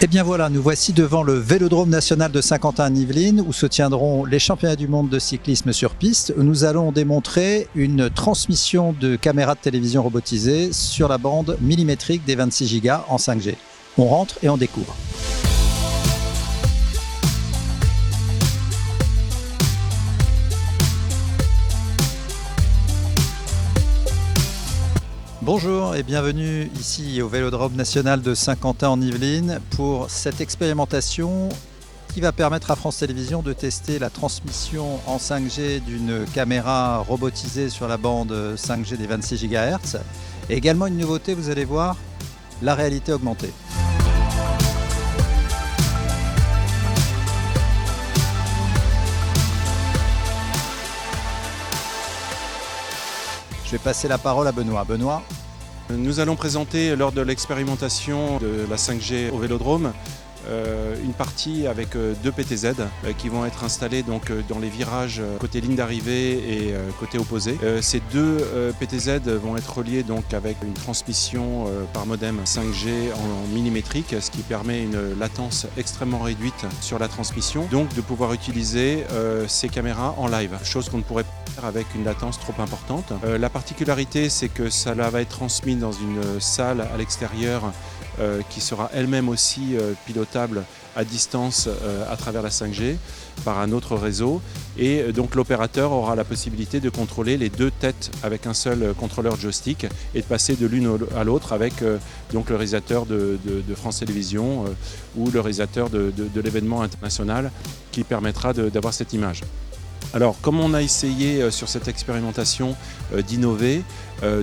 Et bien voilà, nous voici devant le Vélodrome national de Saint-Quentin-en-Yvelines où se tiendront les championnats du monde de cyclisme sur piste. Nous allons démontrer une transmission de caméras de télévision robotisées sur la bande millimétrique des 26 Go en 5G. On rentre et on découvre. Bonjour et bienvenue ici au Vélodrome national de Saint-Quentin-en-Yvelines pour cette expérimentation qui va permettre à France Télévisions de tester la transmission en 5G d'une caméra robotisée sur la bande 5G des 26 GHz. Et également une nouveauté, vous allez voir, la réalité augmentée. Je vais passer la parole à Benoît. Benoît. Nous allons présenter lors de l'expérimentation de la 5G au Vélodrome une partie avec deux PTZ qui vont être installés donc dans les virages côté ligne d'arrivée et côté opposé. Ces deux PTZ vont être reliés donc avec une transmission par modem 5G en millimétrique, ce qui permet une latence extrêmement réduite sur la transmission, donc de pouvoir utiliser ces caméras en live, chose qu'on ne pourrait pas faire avec une latence trop importante. La particularité, c'est que ça va être transmis dans une salle à l'extérieur qui sera elle-même aussi pilotable à distance à travers la 5G par un autre réseau, et donc l'opérateur aura la possibilité de contrôler les deux têtes avec un seul contrôleur joystick et de passer de l'une à l'autre avec donc le réalisateur de France Télévisions ou le réalisateur de l'événement international qui permettra d'avoir cette image. Alors, comme on a essayé sur cette expérimentation d'innover,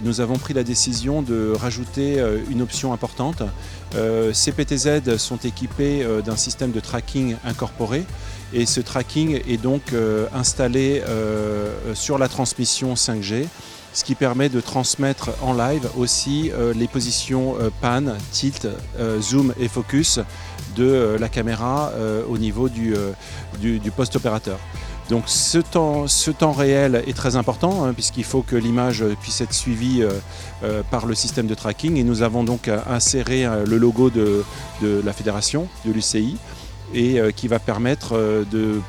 nous avons pris la décision de rajouter une option importante. Ces PTZ sont équipés d'un système de tracking incorporé, et ce tracking est donc installé sur la transmission 5G, ce qui permet de transmettre en live aussi les positions pan, tilt, zoom et focus de la caméra au niveau du poste opérateur. Donc ce temps réel est très important puisqu'il faut que l'image puisse être suivie par le système de tracking, et nous avons donc inséré le logo de la fédération, de l'UCI, et qui va permettre de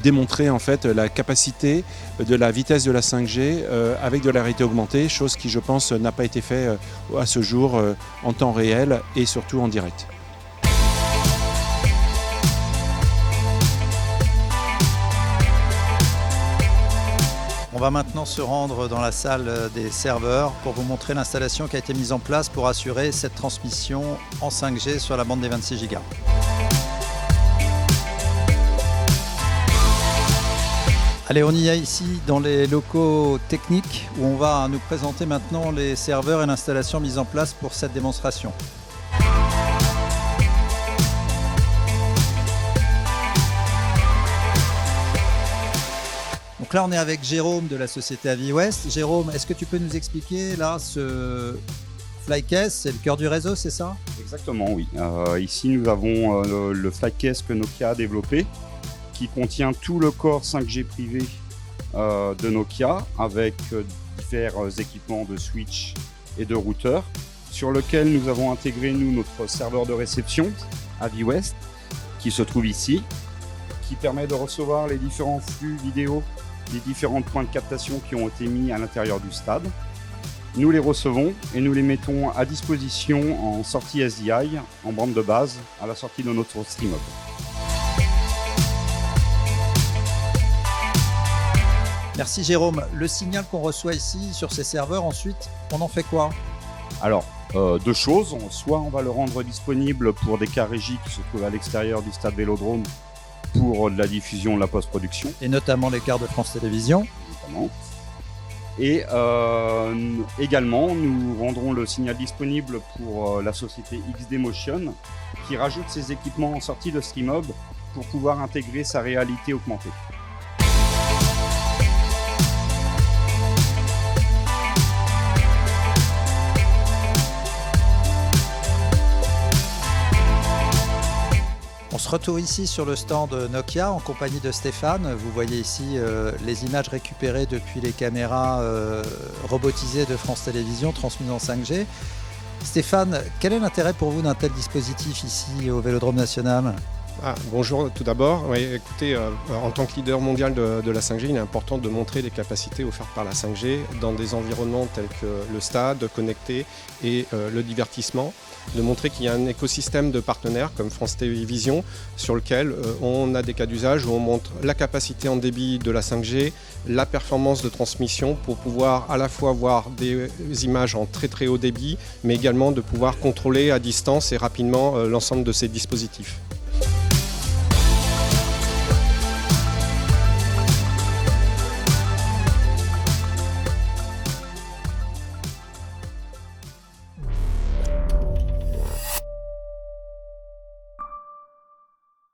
démontrer en fait la capacité de la vitesse de la 5G avec de la réalité augmentée, chose qui je pense n'a pas été faite à ce jour en temps réel et surtout en direct. On va maintenant se rendre dans la salle des serveurs pour vous montrer l'installation qui a été mise en place pour assurer cette transmission en 5G sur la bande des 26 Go. Allez, on y est ici dans les locaux techniques où on va nous présenter maintenant les serveurs et l'installation mise en place pour cette démonstration. Donc là, on est avec Jérôme de la société Aviwest. Jérôme, est-ce que tu peux nous expliquer là ce Flycase, c'est le cœur du réseau, c'est ça? Exactement, oui. Ici, nous avons le Flycase que Nokia a développé, qui contient tout le corps 5G privé de Nokia avec divers équipements de switch et de routeurs, sur lequel nous avons intégré notre serveur de réception Aviwest qui se trouve ici, qui permet de recevoir les différents flux vidéo des différents points de captation qui ont été mis à l'intérieur du stade. Nous les recevons et nous les mettons à disposition en sortie SDI, en bande de base, à la sortie de notre StreamHub. Merci Jérôme. Le signal qu'on reçoit ici sur ces serveurs, ensuite, on en fait quoi? Alors, deux choses. Soit on va le rendre disponible pour des cas régies qui se trouvent à l'extérieur du stade Vélodrome pour de la diffusion de la post-production. Et notamment les quarts de France Télévisions. Notamment. Et également, nous rendrons le signal disponible pour la société XD Motion qui rajoute ses équipements en sortie de StreamHub pour pouvoir intégrer sa réalité augmentée. On se retrouve ici sur le stand Nokia en compagnie de Stéphane. Vous voyez ici les images récupérées depuis les caméras robotisées de France Télévisions transmises en 5G. Stéphane, quel est l'intérêt pour vous d'un tel dispositif ici au Vélodrome National ? Bonjour tout d'abord. Oui, écoutez, en tant que leader mondial de la 5G, il est important de montrer les capacités offertes par la 5G dans des environnements tels que le stade connecté et le divertissement, de montrer qu'il y a un écosystème de partenaires comme France Télévisions sur lequel on a des cas d'usage où on montre la capacité en débit de la 5G, la performance de transmission pour pouvoir à la fois voir des images en très très haut débit, mais également de pouvoir contrôler à distance et rapidement l'ensemble de ces dispositifs.